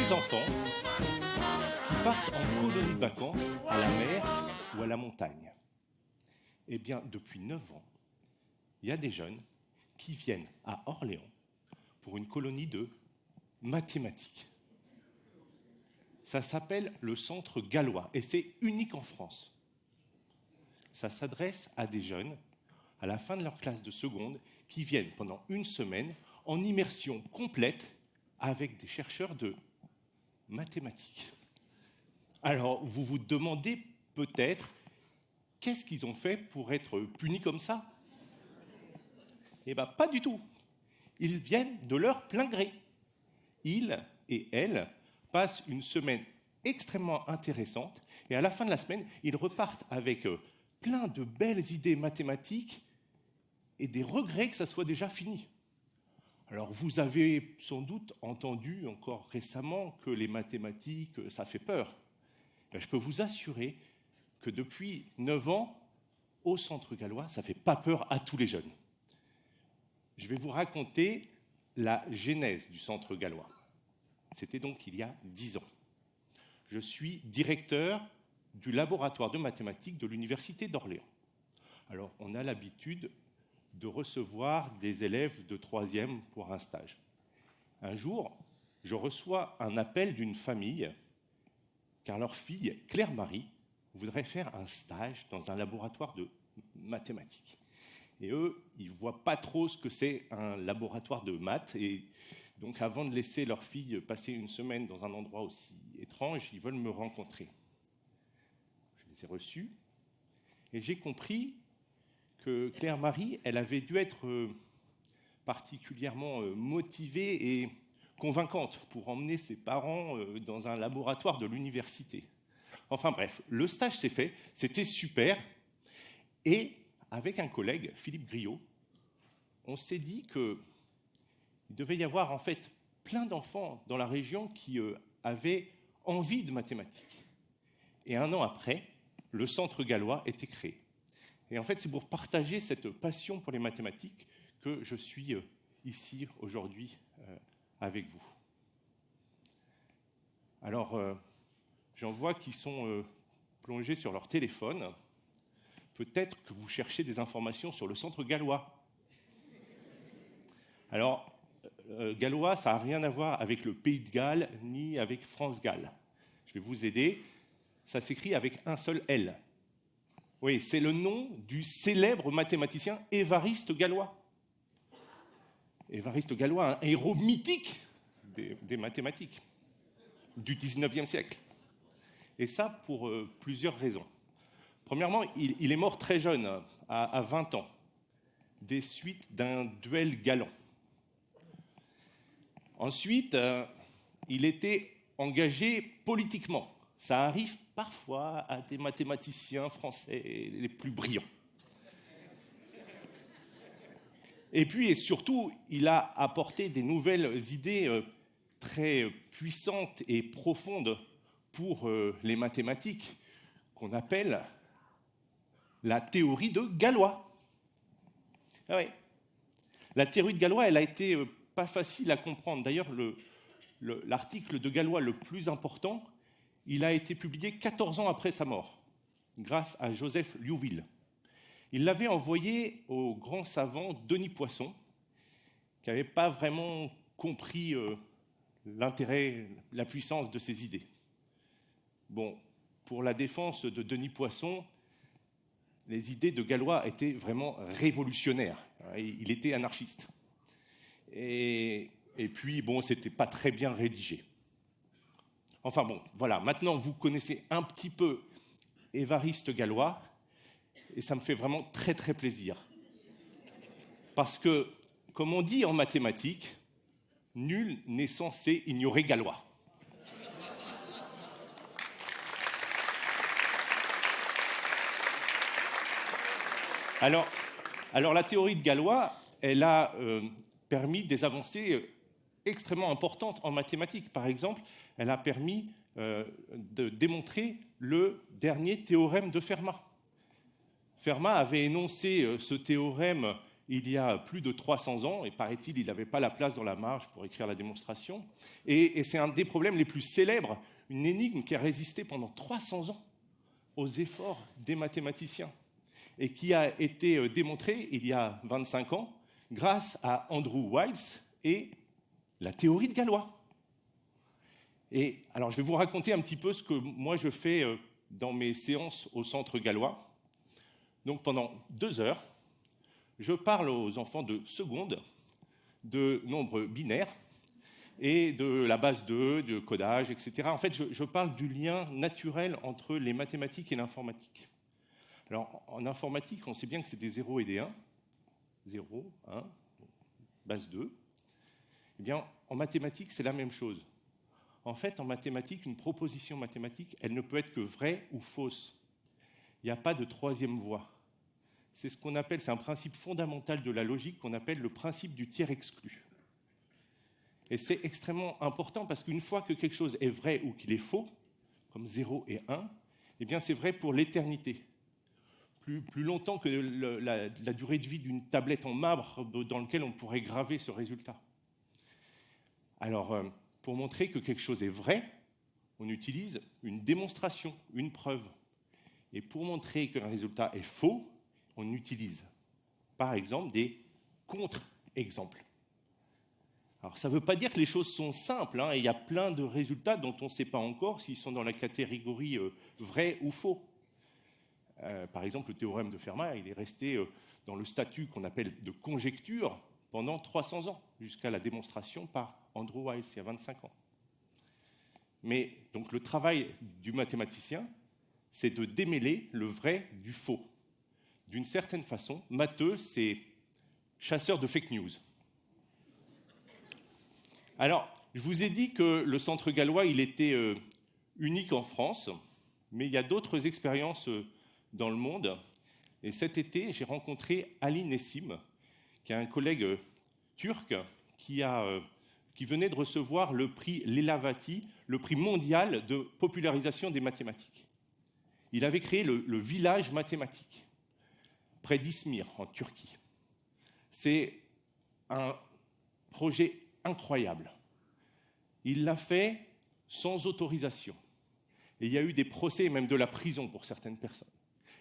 des enfants qui partent en colonie de vacances à la mer ou à la montagne. Eh bien, depuis 9 ans, il y a des jeunes qui viennent à Orléans pour une colonie de mathématiques. Ça s'appelle le Centre gallois et c'est unique en France. Ça s'adresse à des jeunes, à la fin de leur classe de seconde, qui viennent pendant une semaine en immersion complète avec des chercheurs de mathématiques. Alors, vous vous demandez peut-être, qu'est-ce qu'ils ont fait pour être punis comme ça? Eh bien, pas du tout. Ils viennent de leur plein gré. Ils et elles passent une semaine extrêmement intéressante et à la fin de la semaine, ils repartent avec plein de belles idées mathématiques et des regrets que ça soit déjà fini. Alors, vous avez sans doute entendu encore récemment que les mathématiques, ça fait peur. Je peux vous assurer que depuis 9 ans, au Centre gallois, ça ne fait pas peur à tous les jeunes. Je vais vous raconter la genèse du Centre gallois. C'était donc il y a 10 ans. Je suis directeur du laboratoire de mathématiques de l'Université d'Orléans. Alors, on a l'habitude de recevoir des élèves de 3e pour un stage. Un jour, je reçois un appel d'une famille, car leur fille, Claire-Marie, voudrait faire un stage dans un laboratoire de mathématiques. Et eux, ils ne voient pas trop ce que c'est un laboratoire de maths. Et donc, avant de laisser leur fille passer une semaine dans un endroit aussi étrange, ils veulent me rencontrer. Je les ai reçus et j'ai compris que Claire-Marie, elle avait dû être particulièrement motivée et convaincante pour emmener ses parents dans un laboratoire de l'université. Enfin bref, le stage s'est fait, c'était super. Et avec un collègue, Philippe Griot, on s'est dit qu'il devait y avoir en fait plein d'enfants dans la région qui avaient envie de mathématiques. Et 1 an après, le Centre gallois était créé. Et en fait, c'est pour partager cette passion pour les mathématiques que je suis ici aujourd'hui avec vous. Alors, j'en vois qui sont plongés sur leur téléphone. Peut-être que vous cherchez des informations sur le Centre gallois. Alors, gallois, ça n'a rien à voir avec le Pays de Galles ni avec France Galles. Je vais vous aider. Ça s'écrit avec un seul L. Oui, c'est le nom du célèbre mathématicien Évariste Galois. Évariste Galois, un héros mythique des mathématiques du XIXe siècle. Et ça pour plusieurs raisons. Premièrement, il est mort très jeune, à 20 ans, des suites d'un duel galant. Ensuite, il était engagé politiquement. Ça arrive parfois à des mathématiciens français les plus brillants. Et puis, et surtout, il a apporté des nouvelles idées très puissantes et profondes pour les mathématiques, qu'on appelle la théorie de Galois. Ah oui. La théorie de Galois, elle a été pas facile à comprendre. D'ailleurs, l'article de Galois le plus important, il a été publié 14 ans après sa mort, grâce à Joseph Liouville. Il l'avait envoyé au grand savant Denis Poisson, qui n'avait pas vraiment compris l'intérêt, la puissance de ses idées. Bon, pour la défense de Denis Poisson, les idées de Galois étaient vraiment révolutionnaires. Il était anarchiste. Et puis, bon, c'était pas très bien rédigé. Enfin bon, voilà, maintenant vous connaissez un petit peu Évariste Galois, et ça me fait vraiment très très plaisir. Parce que, comme on dit en mathématiques, nul n'est censé ignorer Galois. Alors la théorie de Galois, elle a permis des avancées extrêmement importantes en mathématiques. Par exemple, elle a permis de démontrer le dernier théorème de Fermat. Fermat avait énoncé ce théorème il y a plus de 300 ans, et paraît-il, il n'avait pas la place dans la marge pour écrire la démonstration. Et c'est un des problèmes les plus célèbres, une énigme qui a résisté pendant 300 ans aux efforts des mathématiciens et qui a été démontrée il y a 25 ans grâce à Andrew Wiles et la théorie de Galois. Et alors, je vais vous raconter un petit peu ce que moi je fais dans mes séances au Centre Galois. Donc, pendant 2 heures, je parle aux enfants de seconde de nombres binaires et de la base 2, de codage, etc. En fait, je parle du lien naturel entre les mathématiques et l'informatique. Alors, en informatique, on sait bien que c'est des 0 et des 1. 0, 1, base 2. Eh bien, en mathématiques, c'est la même chose. En fait, en mathématiques, une proposition mathématique, elle ne peut être que vraie ou fausse. Il n'y a pas de troisième voie. C'est ce qu'on appelle, c'est un principe fondamental de la logique qu'on appelle le principe du tiers exclu. Et c'est extrêmement important parce qu'une fois que quelque chose est vrai ou qu'il est faux, comme 0 et 1, eh bien c'est vrai pour l'éternité. Plus longtemps que la durée de vie d'une tablette en marbre dans laquelle on pourrait graver ce résultat. Alors, pour montrer que quelque chose est vrai, on utilise une démonstration, une preuve. Et pour montrer qu'un résultat est faux, on utilise, par exemple, des contre-exemples. Alors, ça ne veut pas dire que les choses sont simples, hein, et il y a plein de résultats dont on ne sait pas encore s'ils sont dans la catégorie vrai ou faux. Par exemple, le théorème de Fermat, il est resté dans le statut qu'on appelle de conjecture pendant 300 ans, jusqu'à la démonstration par Andrew Wiles, il y a 25 ans. Mais donc le travail du mathématicien, c'est de démêler le vrai du faux. D'une certaine façon, matheux, c'est chasseur de fake news. Alors, je vous ai dit que le Centre Galois, il était unique en France, mais il y a d'autres expériences dans le monde. Et cet été, j'ai rencontré Ali Nessim, qui est un collègue turc qui venait de recevoir le prix Lelavati, le prix mondial de popularisation des mathématiques. Il avait créé le village mathématique, près d'Izmir, en Turquie. C'est un projet incroyable. Il l'a fait sans autorisation. Et il y a eu des procès et même de la prison pour certaines personnes.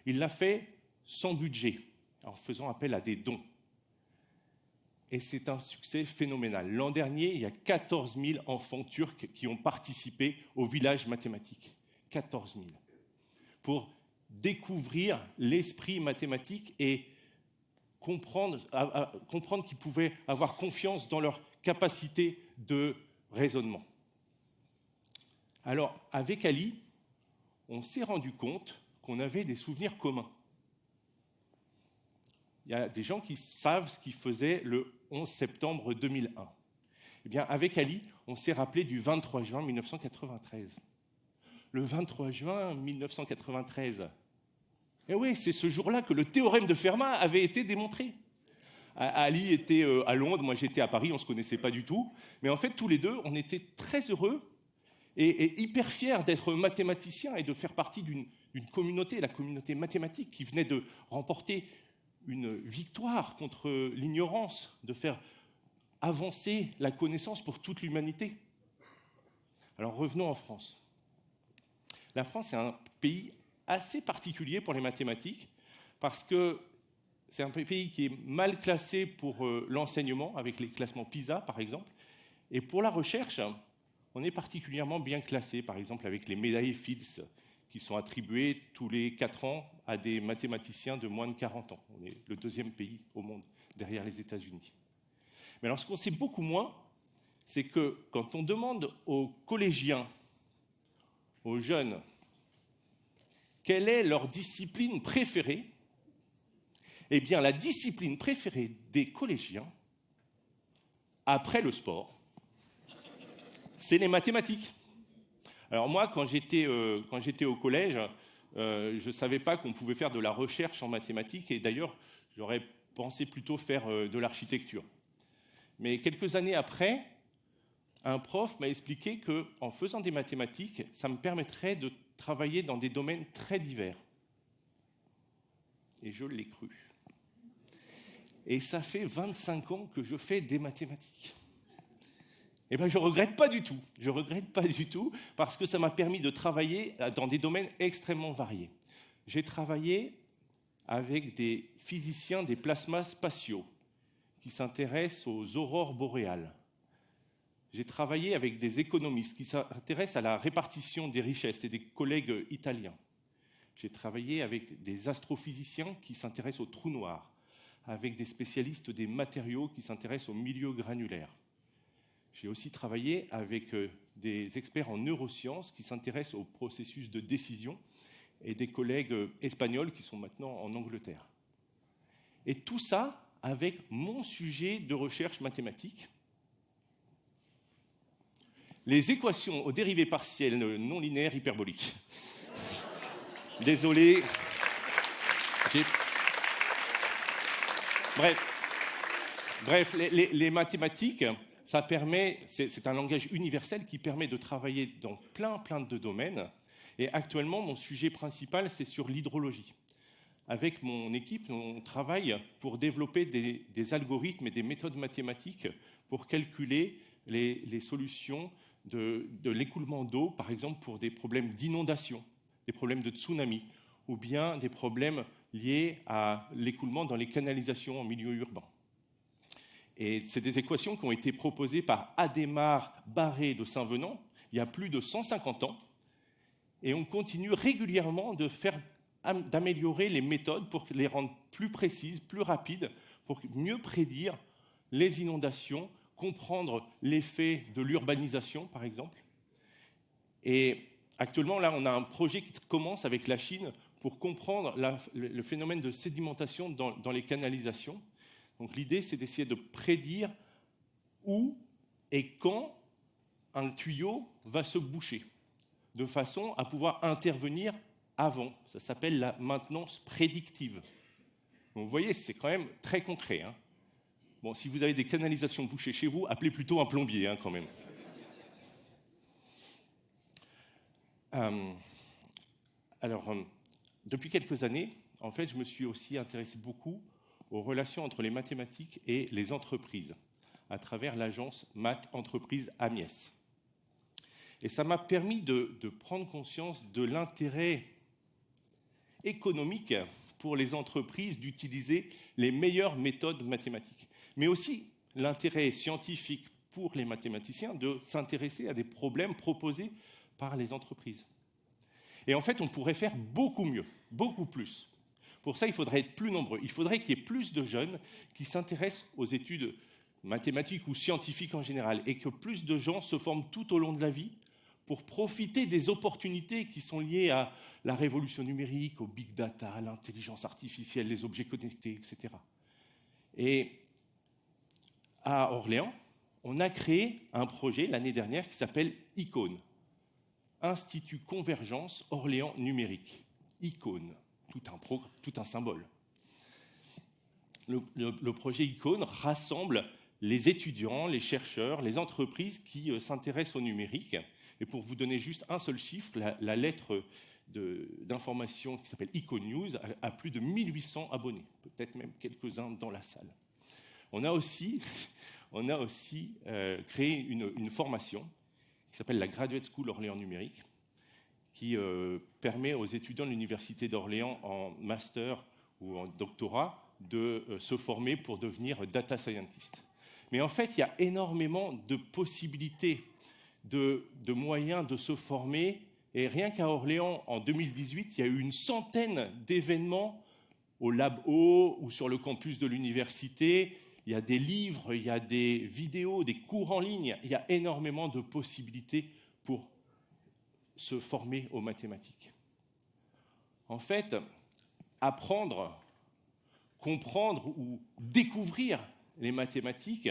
Il l'a fait sans budget, en faisant appel à des dons. Et c'est un succès phénoménal. L'an dernier, il y a 14 000 enfants turcs qui ont participé au village mathématique. 14 000. Pour découvrir l'esprit mathématique et comprendre qu'ils pouvaient avoir confiance dans leur capacité de raisonnement. Alors, avec Ali, on s'est rendu compte qu'on avait des souvenirs communs. Il y a des gens qui savent ce qu'il faisait le 11 septembre 2001. Eh bien, avec Ali, on s'est rappelé du 23 juin 1993. Le 23 juin 1993. Eh oui, c'est ce jour-là que le théorème de Fermat avait été démontré. Ali était à Londres, moi j'étais à Paris, on ne se connaissait pas du tout. Mais en fait, tous les deux, on était très heureux et hyper fiers d'être mathématiciens et de faire partie d'une communauté, la communauté mathématique, qui venait de remporter une victoire contre l'ignorance, de faire avancer la connaissance pour toute l'humanité. Alors revenons en France. La France est un pays assez particulier pour les mathématiques parce que c'est un pays qui est mal classé pour l'enseignement, avec les classements PISA par exemple, et pour la recherche, on est particulièrement bien classé, par exemple avec les médailles Fields, qui sont attribuées tous les 4 ans à des mathématiciens de moins de 40 ans. On est le 2e pays au monde, derrière les États-Unis. Mais alors, ce qu'on sait beaucoup moins, c'est que quand on demande aux collégiens, aux jeunes, quelle est leur discipline préférée, eh bien, la discipline préférée des collégiens, après le sport, c'est les mathématiques. Alors moi, quand j'étais au collège, je ne savais pas qu'on pouvait faire de la recherche en mathématiques, et d'ailleurs, j'aurais pensé plutôt faire de l'architecture. Mais quelques années après, un prof m'a expliqué qu'en faisant des mathématiques, ça me permettrait de travailler dans des domaines très divers. Et je l'ai cru. et ça fait 25 ans que je fais des mathématiques. Eh bien, je ne regrette pas du tout. Je ne regrette pas du tout parce que ça m'a permis de travailler dans des domaines extrêmement variés. J'ai travaillé avec des physiciens des plasmas spatiaux qui s'intéressent aux aurores boréales. J'ai travaillé avec des économistes qui s'intéressent à la répartition des richesses et des collègues italiens. J'ai travaillé avec des astrophysiciens qui s'intéressent aux trous noirs, avec des spécialistes des matériaux qui s'intéressent aux milieux granulaires. J'ai aussi travaillé avec des experts en neurosciences qui s'intéressent au processus de décision et des collègues espagnols qui sont maintenant en Angleterre. Et tout ça avec mon sujet de recherche mathématique, les équations aux dérivées partielles non linéaires hyperboliques. Désolé. Bref, les mathématiques, ça permet, c'est un langage universel qui permet de travailler dans plein de domaines. Et actuellement, mon sujet principal, c'est sur l'hydrologie. Avec mon équipe, on travaille pour développer des algorithmes et des méthodes mathématiques pour calculer les solutions de l'écoulement d'eau, par exemple pour des problèmes d'inondation, des problèmes de tsunami, ou bien des problèmes liés à l'écoulement dans les canalisations en milieu urbain. Et c'est des équations qui ont été proposées par Adhémar Barré de Saint-Venant il y a plus de 150 ans, et on continue régulièrement d'améliorer les méthodes pour les rendre plus précises, plus rapides, pour mieux prédire les inondations, comprendre l'effet de l'urbanisation, par exemple. Et actuellement, là, on a un projet qui commence avec la Chine pour comprendre le phénomène de sédimentation dans les canalisations. Donc l'idée, c'est d'essayer de prédire où et quand un tuyau va se boucher, de façon à pouvoir intervenir avant. Ça s'appelle la maintenance prédictive. Donc vous voyez, c'est quand même très concret. Hein. Bon, si vous avez des canalisations bouchées chez vous, appelez plutôt un plombier, hein, quand même. Depuis quelques années, en fait, je me suis aussi intéressé beaucoup aux relations entre les mathématiques et les entreprises, à travers l'agence Math Entreprise Amiès. Et ça m'a permis de prendre conscience de l'intérêt économique pour les entreprises d'utiliser les meilleures méthodes mathématiques, mais aussi l'intérêt scientifique pour les mathématiciens de s'intéresser à des problèmes proposés par les entreprises. Et en fait, on pourrait faire beaucoup mieux, beaucoup plus. Pour ça, il faudrait être plus nombreux. Il faudrait qu'il y ait plus de jeunes qui s'intéressent aux études mathématiques ou scientifiques en général, et que plus de gens se forment tout au long de la vie pour profiter des opportunités qui sont liées à la révolution numérique, au big data, à l'intelligence artificielle, les objets connectés, etc. Et à Orléans, on a créé un projet l'année dernière qui s'appelle ICONE, Institut Convergence Orléans Numérique. ICONE, tout un symbole. Le projet ICONE rassemble les étudiants, les chercheurs, les entreprises qui s'intéressent au numérique. Et pour vous donner juste un seul chiffre, la lettre d'information qui s'appelle ICONE News a plus de 1800 abonnés, peut-être même quelques-uns dans la salle. On a aussi créé une formation qui s'appelle la Graduate School Orléans Numérique, qui permet aux étudiants de l'Université d'Orléans en master ou en doctorat de se former pour devenir data scientist. Mais en fait, il y a énormément de possibilités, de moyens de se former. Et rien qu'à Orléans, en 2018, il y a eu une centaine d'événements au Lab O ou sur le campus de l'université. Il y a des livres, il y a des vidéos, des cours en ligne. Il y a énormément de possibilités pour se former aux mathématiques. En fait, apprendre, comprendre ou découvrir les mathématiques,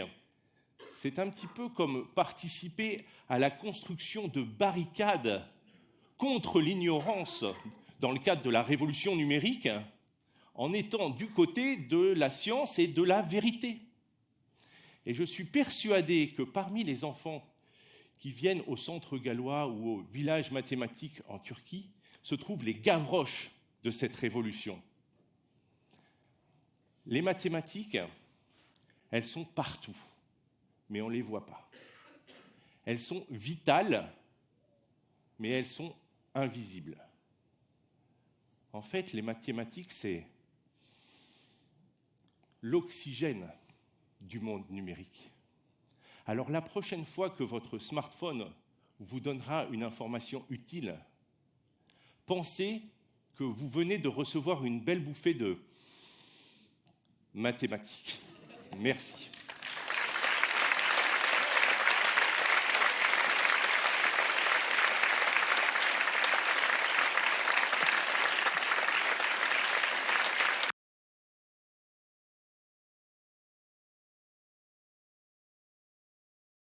c'est un petit peu comme participer à la construction de barricades contre l'ignorance dans le cadre de la révolution numérique, en étant du côté de la science et de la vérité. Et je suis persuadé que parmi les enfants qui viennent au centre gallois ou au village mathématique en Turquie se trouvent les Gavroches de cette révolution. Les mathématiques, Elles sont partout, mais on ne les voit pas. Elles sont vitales, mais elles sont invisibles. En fait, les mathématiques, c'est l'oxygène du monde numérique. Alors la prochaine fois que votre smartphone vous donnera une information utile, pensez que vous venez de recevoir une belle bouffée de mathématiques. Merci.